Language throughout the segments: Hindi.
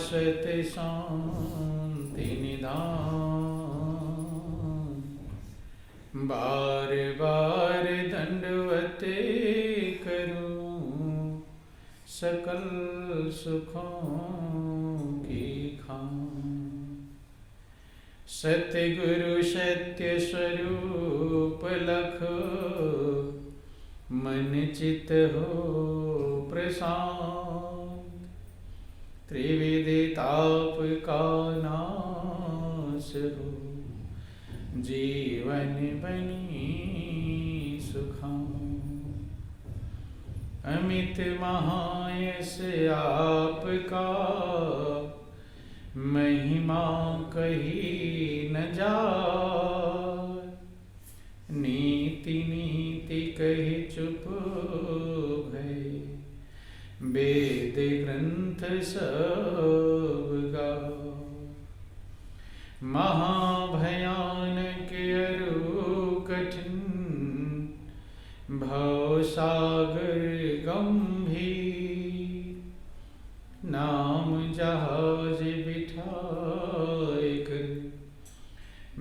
शाश्वत शांति निधान, बार बार दंडवत करूं सकल सुखों की खान। सतगुरु सत्य स्वरूप लख, मन चित हो प्रशांत। त्रिविधि ताप का नाश हो, जीवन बनी सुखान। अमित महायश आपका, महिमा कही न जाए। नीति नीति कही चुप भय, वेद ग्रंथ सब गाओ। महाभयानक अरु कठिन, भव सागर गंभीर। नाम जहाज बिठाए कर,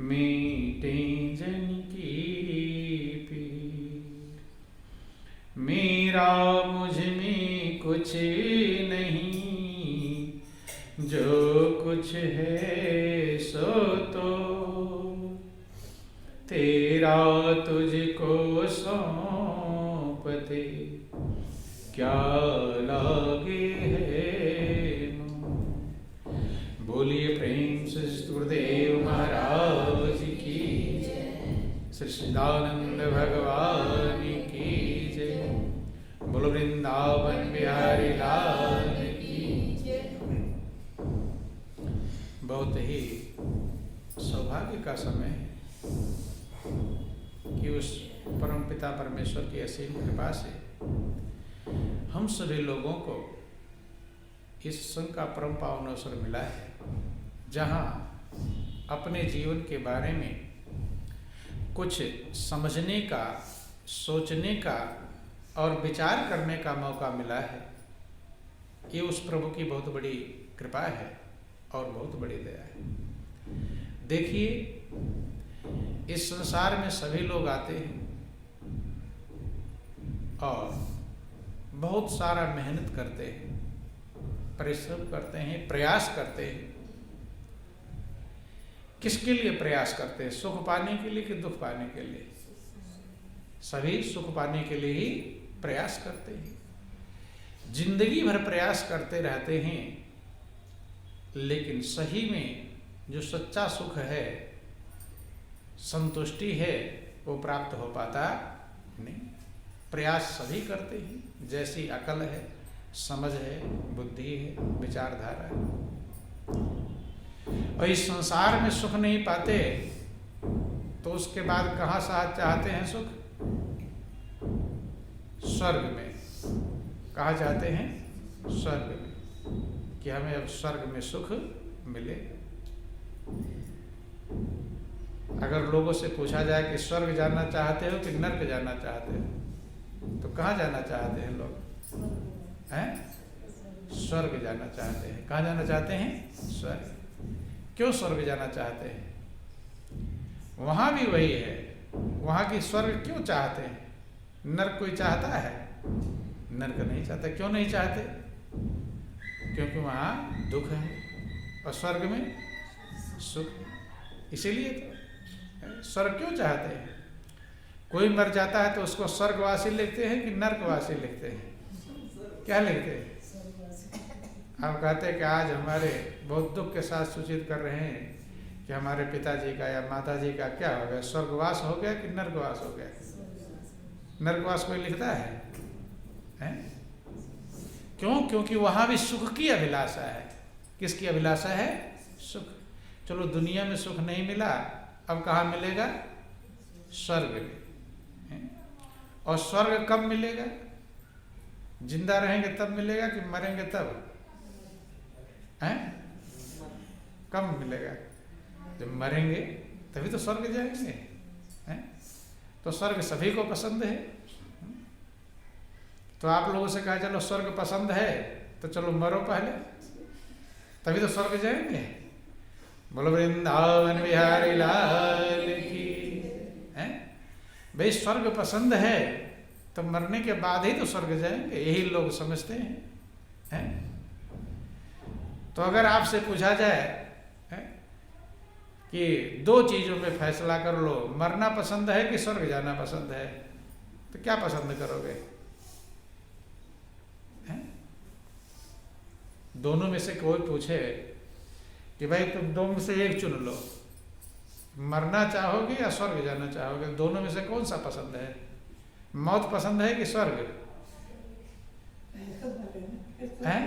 मीटे जन की पीर। मेरा मुझ में कुछ नहीं, जो कुछ है सो तो तेरा तुझको सौंपते, क्या लागे है। बोलिए प्रेम से गुरुदेव महाराज की जय, श्री सच्चिदानंद भगवान की जय। बोलो वृंदावन बिहारी लाल की जय। बहुत ही सौभाग्य का समय है कि उस परमपिता परमेश्वर की असीम कृपा से हम सभी लोगों को इस संघ का परम पावन अवसर मिला है, जहाँ अपने जीवन के बारे में कुछ समझने का, सोचने का और विचार करने का मौका मिला है। ये उस प्रभु की बहुत बड़ी कृपा है और बहुत बड़ी दया है। देखिए, इस संसार में सभी लोग आते हैं और बहुत सारा मेहनत करते हैं, परिश्रम करते हैं, प्रयास करते हैं। किसके लिए प्रयास करते हैं? सुख पाने के लिए कि दुख पाने के लिए? सभी सुख पाने के लिए ही प्रयास करते हैं। जिंदगी भर प्रयास करते रहते हैं, लेकिन सही में जो सच्चा सुख है, संतुष्टि है, वो प्राप्त हो पाता नहीं। प्रयास सभी करते हैं, जैसी अकल है, समझ है, बुद्धि है, विचारधारा है। और इस संसार में सुख नहीं पाते तो उसके बाद कहाँ साथ चाहते हैं सुख? स्वर्ग में। कहाँ चाहते हैं? स्वर्ग में, कि हमें अब स्वर्ग में सुख मिले। अगर लोगों से पूछा जाए कि स्वर्ग जाना चाहते हो कि नर्क जाना चाहते हो, तो कहाँ जाना चाहते हैं लोग? हैं? स्वर्ग जाना चाहते हैं। कहाँ जाना चाहते हैं? स्वर्ग। क्यों स्वर्ग जाना चाहते हैं? वहाँ भी वही है। वहाँ की स्वर्ग क्यों चाहते हैं? नर्क कोई चाहता है? नर्क नहीं चाहता। क्यों नहीं चाहते? क्योंकि वहाँ दुख है और स्वर्ग में सुख। इसीलिए तो स्वर्ग क्यों चाहते हैं? कोई मर जाता है तो उसको स्वर्गवासी लिखते हैं कि नर्कवासी लिखते हैं? क्या लिखते हैं? आप कहते हैं कि आज हमारे बहुत दुख के साथ सूचित कर रहे हैं कि हमारे पिताजी का या माताजी का क्या हो गया, स्वर्गवास हो गया कि नर्कवास हो गया? नर्कवास कोई लिखता है? क्यों? क्योंकि वहाँ भी सुख की अभिलाषा है। किसकी अभिलाषा है? सुख। चलो, दुनिया में सुख नहीं मिला, अब कहाँ मिलेगा? स्वर्ग में। और स्वर्ग कब मिलेगा? जिंदा रहेंगे तब मिलेगा कि मरेंगे तब? हैं? कब मिलेगा? जब मरेंगे तभी तो स्वर्ग जाएंगे। हैं? तो स्वर्ग सभी को पसंद है। तो आप लोगों से कहा चलो स्वर्ग पसंद है तो चलो मरो पहले, तभी तो स्वर्ग जाएंगे। बोलो वृंदावन बिहारी लाल की। हैं भाई स्वर्ग पसंद है तो मरने के बाद ही तो स्वर्ग जाएंगे, यही लोग समझते हैं। तो अगर आपसे पूछा जाए कि दो चीजों में फैसला कर लो, मरना पसंद है कि स्वर्ग जाना पसंद है, तो क्या पसंद करोगे? दोनों में से कोई पूछे कि भाई तुम दोनों में से एक चुन लो, मरना चाहोगे या स्वर्ग जाना चाहोगे, दोनों में से कौन सा पसंद है? मौत पसंद है कि स्वर्ग? हैं?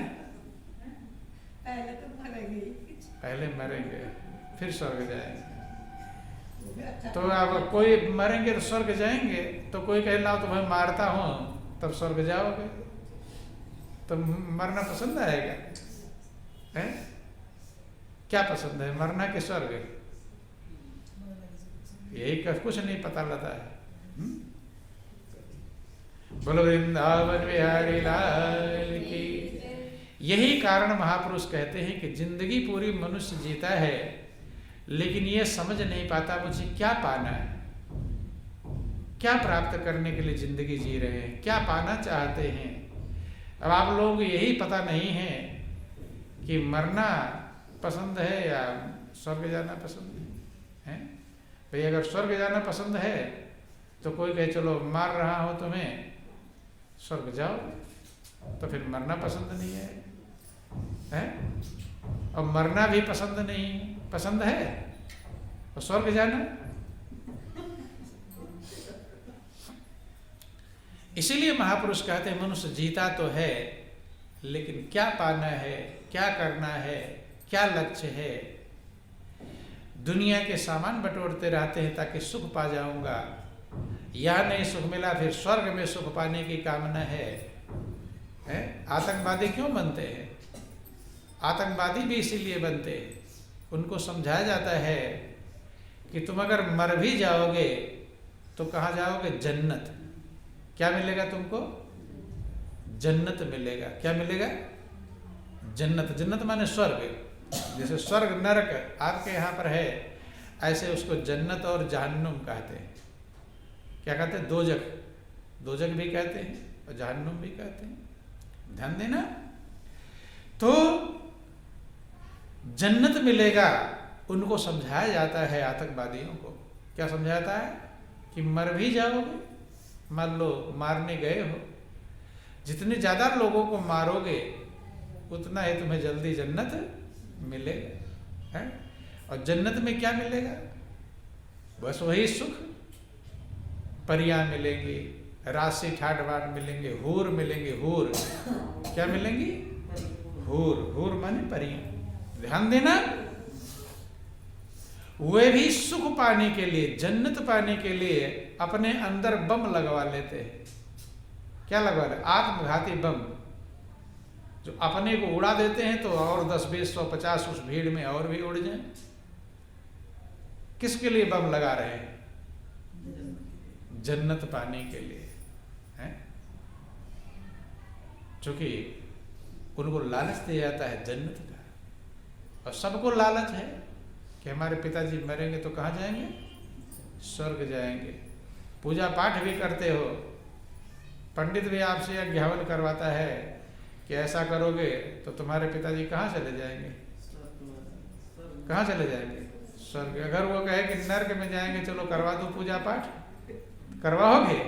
पहले मरेंगे फिर स्वर्ग जाएंगे। तो अब कोई मरेंगे तो स्वर्ग जाएंगे, तो कोई कहे ना तुम्हें मारता हूं तब स्वर्ग जाओगे, तो मरना पसंद आएगा? है क्या पसंद है, मरना कि स्वर्ग? यही कुछ नहीं पता लगता है। बोलो वृंदावन बिहारी लाल की। यही कारण महापुरुष कहते हैं कि जिंदगी पूरी मनुष्य जीता है लेकिन ये समझ नहीं पाता मुझे क्या पाना है, क्या प्राप्त करने के लिए जिंदगी जी रहे हैं, क्या पाना चाहते हैं। अब आप लोग यही पता नहीं है कि मरना पसंद है या स्वर्ग जाना पसंद है। भाई अगर स्वर्ग जाना पसंद है तो कोई कहे चलो मार रहा हो तुम्हें, स्वर्ग जाओ, तो फिर मरना पसंद नहीं है। और मरना भी पसंद नहीं, पसंद है तो स्वर्ग जाना। इसीलिए महापुरुष कहते हैं मनुष्य जीता तो है लेकिन क्या पाना है, क्या करना है, क्या लक्ष्य है। दुनिया के सामान बटोरते रहते हैं ताकि सुख पा जाऊंगा, यह नहीं सुख मिला फिर स्वर्ग में सुख पाने की कामना है। आतंकवादी क्यों बनते हैं? आतंकवादी भी इसीलिए बनते हैं, उनको समझाया जाता है कि तुम अगर मर भी जाओगे तो कहाँ जाओगे? जन्नत। क्या मिलेगा तुमको? जन्नत मिलेगा। क्या मिलेगा? जन्नत। जन्नत माने स्वर्ग। जैसे स्वर्ग नरक आपके यहाँ पर है, ऐसे उसको जन्नत और जहन्नुम कहते हैं। क्या कहते हैं? दोजख। दोजख भी कहते हैं और जहन्नुम भी कहते हैं। ध्यान देना। तो जन्नत मिलेगा उनको समझाया जाता है आतंकवादियों को। क्या समझाता है? कि मर भी जाओगे, मान लो मारने गए हो, जितने ज्यादा लोगों को मारोगे उतना ही तुम्हें जल्दी जन्नत मिलेगा। है? और जन्नत में क्या मिलेगा? बस वही सुख। परियां मिलेंगी, राशि ठाट बाट मिलेंगे, हूर मिलेंगे। हूर क्या मिलेंगी? हूर। हूर माने परियां। ध्यान देना। वे भी सुख पाने के लिए, जन्नत पाने के लिए अपने अंदर बम लगवा लेते हैं। क्या लगवा रहे? आत्मघाती बम, जो अपने को उड़ा देते हैं तो और 10, 20, 100, 50 उस भीड़ में और भी उड़ जाए। किसके लिए बम लगा रहे हैं? जन्नत पाने के लिए है। क्योंकि उनको लालच दिया जाता है जन्नत का, और सबको लालच है कि हमारे पिताजी मरेंगे तो कहाँ जाएंगे? स्वर्ग जाएंगे। पूजा पाठ भी करते हो, पंडित भी आपसे यज्ञ करवाता है कि ऐसा करोगे तो तुम्हारे पिताजी कहाँ चले जाएंगे? कहाँ चले जाएंगे? स्वर्ग। अगर वो कहे कि नर्क में जाएंगे, चलो करवा दो पूजा पाठ, करवाओगे?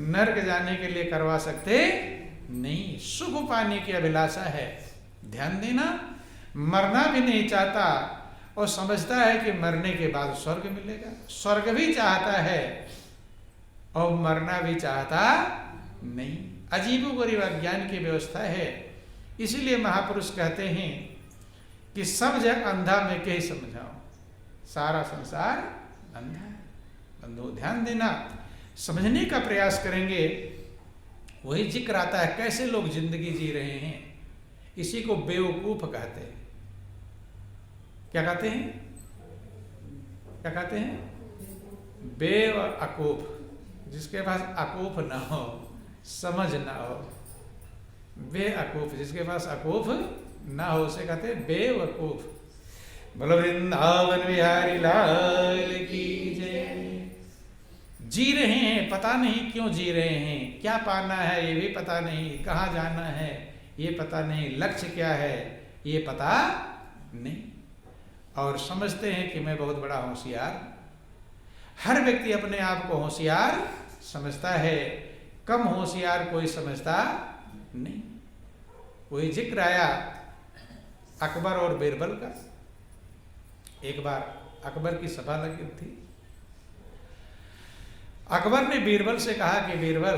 नर्क जाने के लिए करवा सकते नहीं। सुख पाने की अभिलाषा है। ध्यान देना। मरना भी नहीं चाहता और समझता है कि मरने के बाद स्वर्ग मिलेगा। स्वर्ग भी चाहता है और मरना भी चाहता नहीं। अजीबोगरीब अज्ञान की व्यवस्था है। इसीलिए महापुरुष कहते हैं कि सब जग अंधा में के ही समझाओ, सारा संसार अंधा है। बंधु ध्यान देना, समझने का प्रयास करेंगे। वही जिक्र आता है कैसे लोग जिंदगी जी रहे हैं। इसी को बेवकूफ कहते हैं। क्या कहते हैं? क्या कहते हैं? बेवकूफ। जिसके पास अकूफ ना हो, समझ ना हो, बेवकूफ। जिसके पास अकूफ ना हो उसे कहते बेवकूफ। बोलो वृंदावन बिहारी लाल की जय। जी रहे हैं, पता नहीं क्यों जी रहे हैं, क्या पाना है ये भी पता नहीं, कहाँ जाना है ये पता नहीं, लक्ष्य क्या है ये पता नहीं, और समझते हैं कि मैं बहुत बड़ा होशियार। हर व्यक्ति अपने आप को होशियार समझता है, कम होशियार कोई समझता नहीं। वही जिक्र आया अकबर और बीरबल का। एक बार अकबर की सभा लगी थी। अकबर ने बीरबल से कहा कि बीरबल,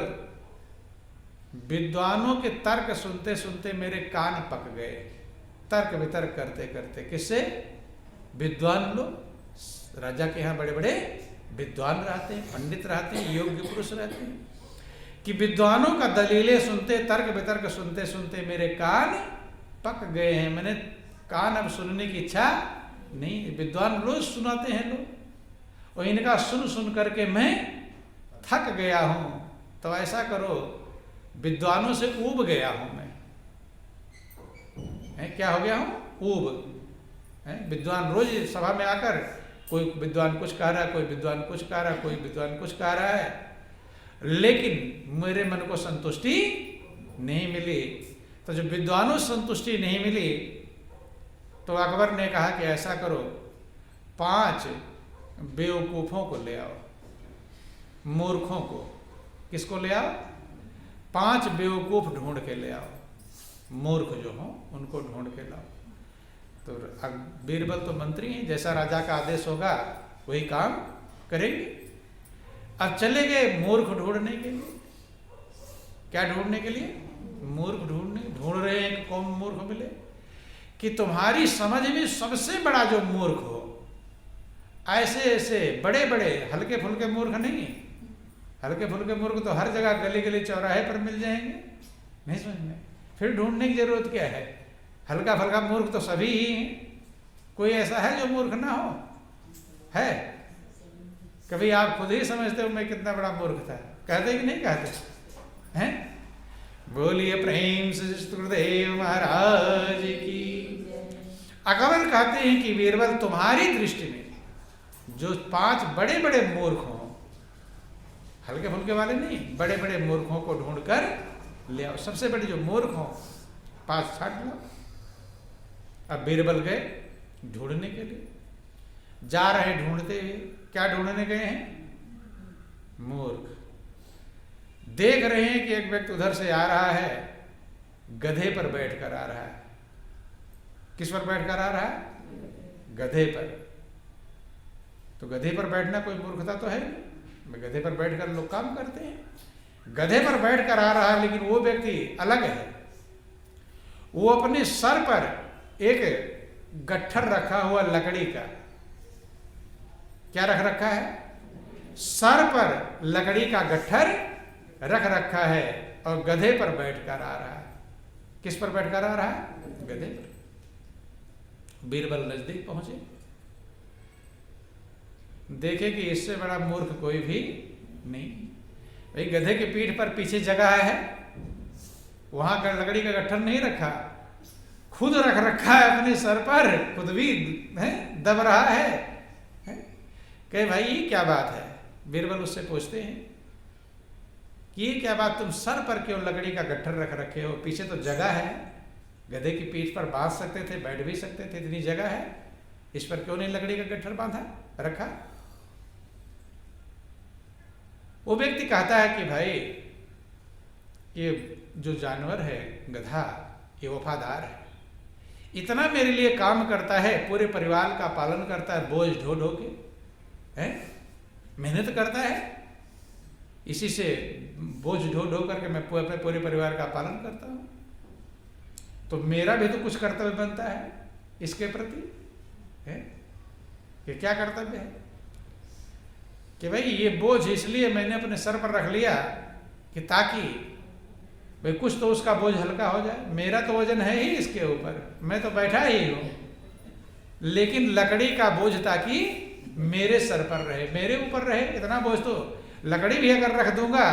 विद्वानों के तर्क सुनते सुनते मेरे कान पक गए, तर्क वितर्क करते करते। किससे? विद्वान लोग। राजा के यहाँ बड़े बड़े विद्वान रहते हैं, पंडित रहते हैं, योग्य पुरुष रहते हैं, कि विद्वानों का दलीलें सुनते, तर्क वितर्क सुनते सुनते मेरे कान पक गए हैं। मैंने कान अब सुनने की इच्छा नहीं। विद्वान रोज सुनाते हैं लोग, और इनका सुन सुन करके मैं थक गया हूं। तो ऐसा करो, विद्वानों से ऊब गया हूं मैं। क्या हो गया हूं? ऊब। विद्वान रोज सभा में आकर कोई विद्वान कुछ कह रहा है, कोई विद्वान कुछ कह रहा है, कोई विद्वान कुछ कह रहा है, लेकिन मेरे मन को संतुष्टि नहीं मिली। तो जब विद्वानों से संतुष्टि नहीं मिली तो अकबर ने कहा कि ऐसा करो, 5 बेवकूफों को ले आओ, मूर्खों को। किसको ले आओ? 5 बेवकूफ ढूंढ के ले आओ, मूर्ख जो हो उनको ढूंढ के लाओ। तो बीरबल तो मंत्री हैं, जैसा राजा का आदेश होगा वही काम करेंगे। अब चले गए मूर्ख ढूंढने के लिए। क्या ढूंढने के लिए? मूर्ख ढूंढ रहे हैं। कौन मूर्ख मिले? कि तुम्हारी समझ में सबसे बड़ा जो मूर्ख हो। ऐसे ऐसे बड़े बड़े हल्के फुल्के मूर्ख नहीं। हल्के फुल्के मूर्ख तो हर जगह गली गली चौराहे पर मिल जाएंगे, नहीं समझ में, फिर ढूंढने की जरूरत क्या है? हल्का फल्का मूर्ख तो सभी ही हैं। कोई ऐसा है जो मूर्ख ना हो? है? कभी आप खुद ही समझते हो मैं कितना बड़ा मूर्ख था? कहते कि नहीं कहते हैं? बोलिए प्रेम से गुरुदेव महाराज की। अकबर कहते हैं कि बीरबल, तुम्हारी दृष्टि में जो 5 बड़े बड़े मूर्ख हों, हल्के फुल्के वाले नहीं, बड़े बड़े मूर्खों को ढूंढकर ले आओ। सबसे बड़े जो मूर्ख हों 5 छाट लो। अब बीरबल गए ढूंढने के लिए, जा रहे ढूंढते हुए। क्या ढूंढने गए हैं? मूर्ख। देख रहे हैं कि एक व्यक्ति उधर से आ रहा है, गधे पर बैठकर आ रहा है। किस पर बैठकर आ रहा है? गधे पर। तो गधे पर बैठना कोई मूर्खता तो है नहीं। गधे पर बैठकर लोग काम करते हैं। गधे पर बैठकर आ रहा है, लेकिन वो व्यक्ति अलग है। वो अपने सर पर एक गट्ठर रखा हुआ लकड़ी का। क्या रख रखा है? सर पर लकड़ी का गट्ठर रख रखा है, और गधे पर बैठकर आ रहा है। किस पर बैठकर आ रहा है? गधे पर। बीरबल नजदीक पहुंचे, देखे कि इससे बड़ा मूर्ख कोई भी नहीं। भाई गधे के पीठ पर पीछे जगह है, वहां का लकड़ी का गट्ठर नहीं रखा, खुद रख रखा है अपने सर पर, खुद भी है दब रहा है। कहे भाई ये क्या बात है? बीरबल उससे पूछते हैं कि ये क्या बात, तुम सर पर क्यों लकड़ी का गट्ठर रख रखे हो? पीछे तो जगह है, गधे की पीठ पर बांध सकते थे, बैठ भी सकते थे, इतनी जगह है, इस पर क्यों नहीं लकड़ी का गट्ठर बांधा रखा? वो व्यक्ति कहता है कि भाई ये जो जानवर है गधा, ये वफादार है, इतना मेरे लिए काम करता है, पूरे परिवार का पालन करता है, बोझ ढो ढो के है, मेहनत करता है, इसी से बोझ ढो ढो करके मैं अपने पूरे परिवार का पालन करता हूं। तो मेरा भी तो कुछ कर्तव्य बनता है इसके प्रति, है कि क्या कर्तव्य है कि भाई ये बोझ इसलिए मैंने अपने सर पर रख लिया कि ताकि भाई कुछ तो उसका बोझ हल्का हो जाए। मेरा तो वजन है ही इसके ऊपर, मैं तो बैठा ही हूं, लेकिन लकड़ी का बोझ ताकि मेरे सर पर रहे, मेरे ऊपर रहे। इतना बोझ तो लकड़ी भी अगर रख दूंगा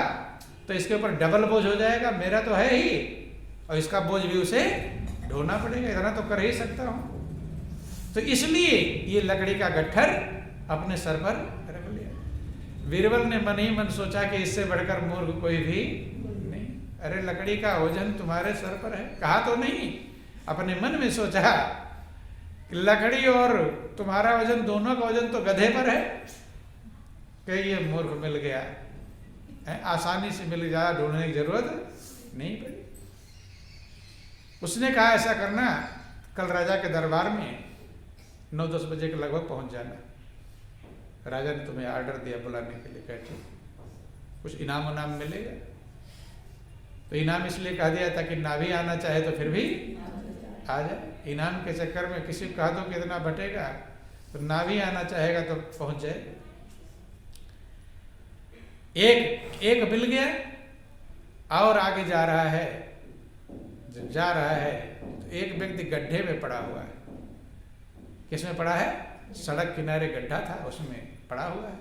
तो इसके ऊपर डबल बोझ हो जाएगा, मेरा तो है ही और इसका बोझ भी उसे ढोना पड़ेगा, इतना तो कर ही सकता हूं। तो इसलिए ये लकड़ी का गट्ठर अपने सर पर रख लिया। बीरबल ने मन ही मन सोचा कि इससे बढ़कर मूर्ख कोई भी नहीं। अरे लकड़ी का वजन तुम्हारे सर पर है, कहा तो नहीं, अपने मन में सोचा कि लकड़ी और तुम्हारा वजन, दोनों का वजन तो गधे पर है कि ये मूर्ख मिल गया है, आसानी से मिल जाए, ढूंढने की जरूरत नहीं पड़ी। उसने कहा ऐसा करना, कल राजा के दरबार में 9-10 बजे के लगभग पहुंच जाना। राजा ने तुम्हें ऑर्डर दिया बुलाने के लिए, कहा ठीक, कुछ इनाम उनाम मिलेगा। तो इनाम इसलिए कह दिया ताकि ना भी आना चाहे तो फिर भी आ जाए। इनाम के चक्कर में किसी को कहा दो कितना बटेगा, तो ना भी आना चाहेगा तो पहुंच जाए। एक मिल गया और आगे जा रहा है। जब जा रहा है तो एक व्यक्ति गड्ढे में पड़ा हुआ है। किसमें पड़ा है? सड़क किनारे गड्ढा था, उसमें पड़ा हुआ है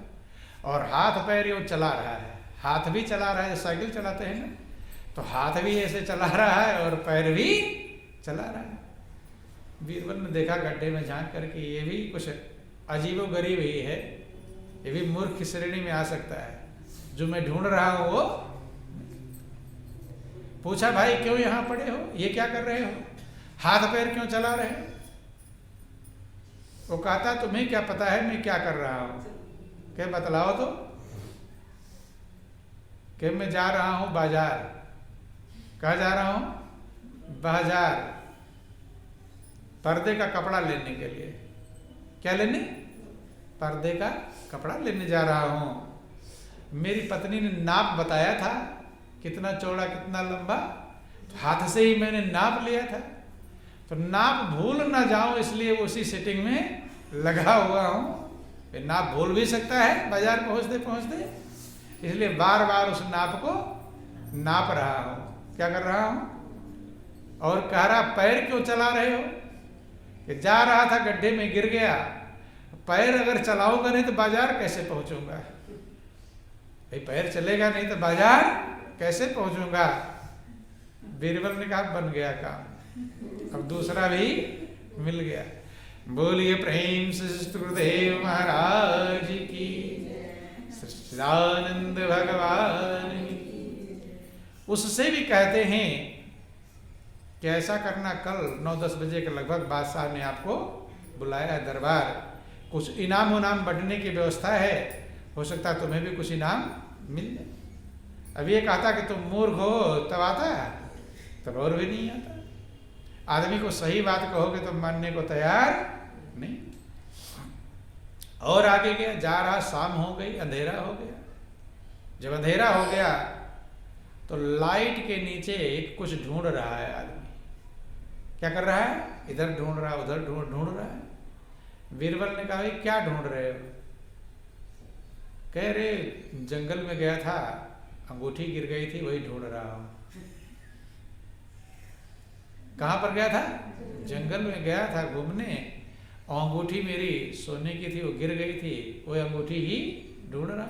और हाथ पैर वो चला रहा है। हाथ भी चला रहा है, साइकिल चलाते हैं ना, तो हाथ भी ऐसे चला रहा है और पैर भी चला रहा है। बीरबल ने देखा गड्ढे में झांक करके, ये भी कुछ अजीबो गरीब ही है, ये भी मूर्ख की श्रेणी में आ सकता है। जो मैं ढूंढ रहा हूं वो। पूछा भाई क्यों यहां पड़े हो, ये क्या कर रहे हो, हाथ पैर क्यों चला रहे हो? वो कहता तुम्हें क्या पता है मैं क्या कर रहा हूं? क्या बतलाओ तो। कि मैं जा रहा हूं बाजार। कहाँ जा रहा हूं? बाजार, पर्दे का कपड़ा लेने के लिए। क्या लेने? पर्दे का कपड़ा लेने जा रहा हूं। मेरी पत्नी ने नाप बताया था, कितना चौड़ा कितना लंबा, तो हाथ से ही मैंने नाप लिया था। तो नाप भूल ना जाऊं इसलिए उसी सेटिंग में लगा हुआ हूं। नाप भूल भी सकता है बाजार पहुंचते पहुंचते, इसलिए बार बार उस नाप को नाप रहा हूं। क्या कर रहा हूं? और कह रहा पैर क्यों चला रहे हो? कि जा रहा था गड्ढे में गिर गया, पैर अगर चलाऊंगा नहीं तो बाजार कैसे पहुंचूंगा? भाई पैर चलेगा नहीं तो बाजार कैसे पहुंचूंगा? बीरबल ने कहा बन गया काम, अब दूसरा भी मिल गया। बोलिए प्रेम से गुरुदेव महाराज की, सच्चिदानंद भगवान की। उससे भी कहते हैं कि ऐसा करना, कल 9-10 बजे के लगभग बादशाह ने आपको बुलाया दरबार, कुछ इनाम उनाम बढ़ने की व्यवस्था है, हो सकता है तुम्हें भी कुछ इनाम मिल जाए। अब ये कहता कि तुम मूर्ख हो तब आता, तब और भी नहीं आता। आदमी को सही बात कहोगे तो मानने को तैयार नहीं। और आगे गया, जा रहा, शाम हो गई, अंधेरा हो गया। जब अंधेरा हो गया तो लाइट के नीचे कुछ ढूंढ रहा है आदमी। क्या कर रहा है? इधर ढूंढ रहा, उधर ढूंढ रहा है। बीरबल ने कहा भाई क्या ढूंढ रहे हो? कह रहे जंगल में गया था, अंगूठी गिर गई थी, वही ढूंढ रहा हूं। कहां पर गया था? जंगल में गया था घूमने, और अंगूठी मेरी सोने की थी, वो गिर गई थी, वो अंगूठी ही ढूंढ रहा।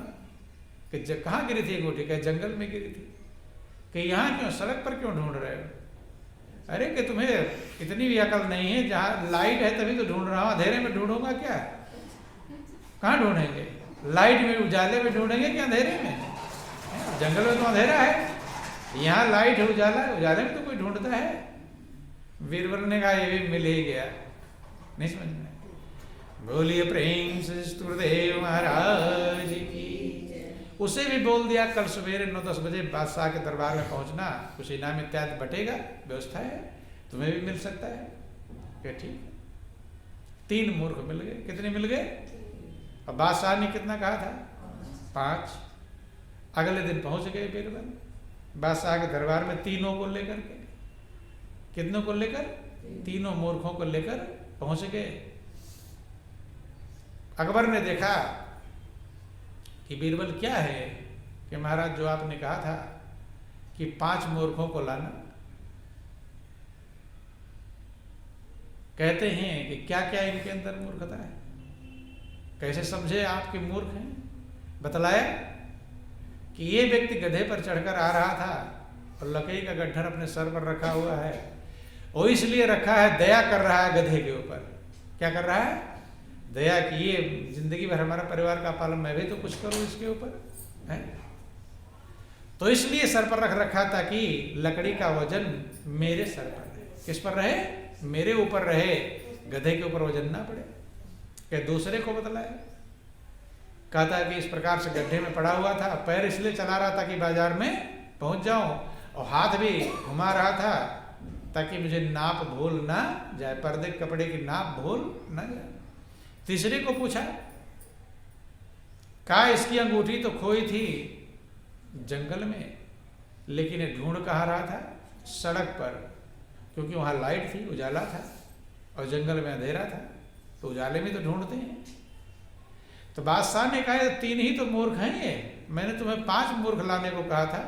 कि कहाँ गिरी थी अंगूठी? क्या जंगल में गिरी थी? कि यहाँ क्यों, सड़क पर क्यों ढूंढ रहे हो? अरे कि तुम्हें इतनी भी अकल नहीं है, जहाँ लाइट है तभी तो ढूंढ रहा हूँ, अंधेरे में ढूंढूंगा क्या? कहाँ ढूंढेंगे? लाइट में, उजाले में ढूंढेंगे कि अंधेरे में? जंगल में तो अंधेरा है, यहाँ लाइट है, उजाला है, उजाले में तो कोई ढूंढता है। बीरबल ने कहा ये भी मिल ही गया, नहीं समझ में। बोलिए प्रेम से गुरुदेव महाराज की। उसे भी बोल दिया कल सवेरे 9-10 बजे बादशाह के दरबार में पहुंचना, कुछ इनाम इत्यादि बटेगा, व्यवस्था है, तुम्हें भी मिल सकता है। क्या ठीक। 3 मूर्ख मिल गए। कितने मिल गए? अब बादशाह ने कितना कहा था? 5। अगले दिन पहुंच गए बीरबल बादशाह के दरबार में, तीनों को लेकर के। कितनों को लेकर? 3 मूर्खों को लेकर पहुंच गए। अकबर ने देखा कि बीरबल क्या है, कि महाराज जो आपने कहा था कि 5 मूर्खों को लाना, कहते हैं कि क्या क्या इनके अंदर मूर्खता है, कैसे समझे आपके मूर्ख हैं? बतलाया कि ये व्यक्ति गधे पर चढ़कर आ रहा था और लकड़ी का गट्ठर अपने सर पर रखा हुआ है, वो इसलिए रखा है, दया कर रहा है गधे के ऊपर। क्या कर रहा है? दया की, ये जिंदगी भर हमारा परिवार का पालन, मैं भी तो कुछ करूं इसके ऊपर है। तो इसलिए सर पर रख रखा ताकि लकड़ी का वजन मेरे सर पर रहे। किस पर रहे? मेरे ऊपर रहे, गधे के ऊपर वजन ना पड़े। क्या दूसरे को बतलाए? कहता कि इस प्रकार से गड्ढे में पड़ा हुआ था, पैर इसलिए चला रहा था कि बाजार में पहुंच जाऊं, और हाथ भी घुमा रहा था ताकि मुझे नाप भूल ना जाए, पर्दे कपड़े की नाप भूल ना जाए। तीसरे को पूछा, कहा इसकी अंगूठी तो खोई थी जंगल में, लेकिन ये ढूंढ कहाँ रहा था? सड़क पर, क्योंकि वहां लाइट थी, उजाला था, और जंगल में अंधेरा था, तो उजाले में तो ढूंढते हैं। तो बादशाह ने कहा 3 ही तो मूर्ख हैं ये, मैंने तुम्हें 5 मूर्ख लाने को कहा था।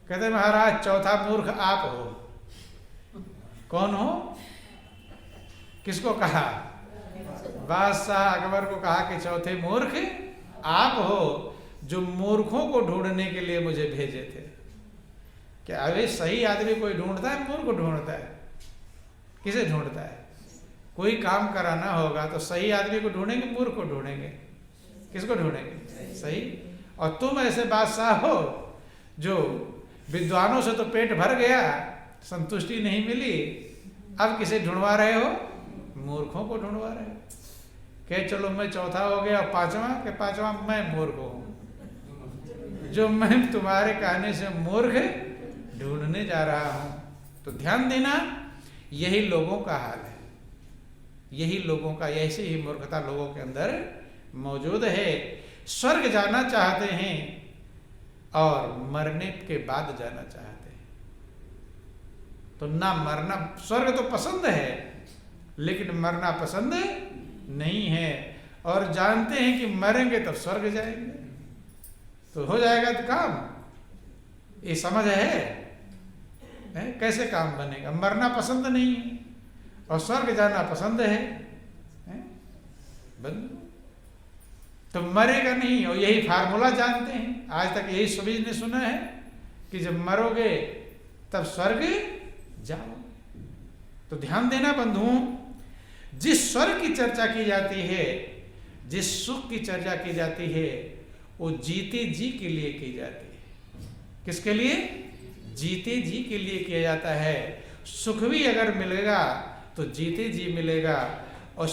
कहते महाराज चौथा मूर्ख आप हो। कौन हो? किसको कहा? बादशाह अकबर को कहा कि चौथे मूर्ख आप हो, जो मूर्खों को ढूंढने के लिए मुझे भेजे थे। क्या अभी सही आदमी कोई ढूंढता है? मूर्ख ढूंढता है। किसे ढूंढता है? कोई काम कराना होगा तो सही आदमी को ढूंढेंगे, मूर्ख को ढूंढेंगे? किसको ढूंढेंगे? सही। और तुम ऐसे बादशाह हो जो विद्वानों से तो पेट भर गया, संतुष्टि नहीं मिली, अब किसे ढूंढवा रहे हो? मूर्खों को ढूंढवा रहे हो। कह चलो मैं चौथा हो गया, और पांचवा मैं मूर्ख हूं, जो मैं तुम्हारे कहने से मूर्ख ढूंढने जा रहा हूं। तो ध्यान देना, यही लोगों का हाल है, यही लोगों का, ऐसी ही मूर्खता लोगों के अंदर मौजूद है। स्वर्ग जाना चाहते हैं और मरने के बाद जाना चाहते हैं। तो ना मरना, स्वर्ग तो पसंद है लेकिन मरना पसंद नहीं है, और जानते हैं कि मरेंगे तब स्वर्ग जाएंगे तो हो जाएगा तो काम। ये समझ है? कैसे काम बनेगा? मरना पसंद नहीं है और स्वर्ग जाना पसंद है, बंद तो मरेगा नहीं। और यही फार्मूला जानते हैं, आज तक यही सभी ने सुना है कि जब मरोगे तब स्वर्ग जाओ। तो ध्यान देना बंधुओं, जिस स्वर्ग की चर्चा की जाती है, जिस सुख की चर्चा की जाती है, वो जीते जी के लिए की जाती है। किसके लिए? जीते जी के लिए किया जाता है। सुख भी अगर मिलेगा तो जीते जी मिलेगा, और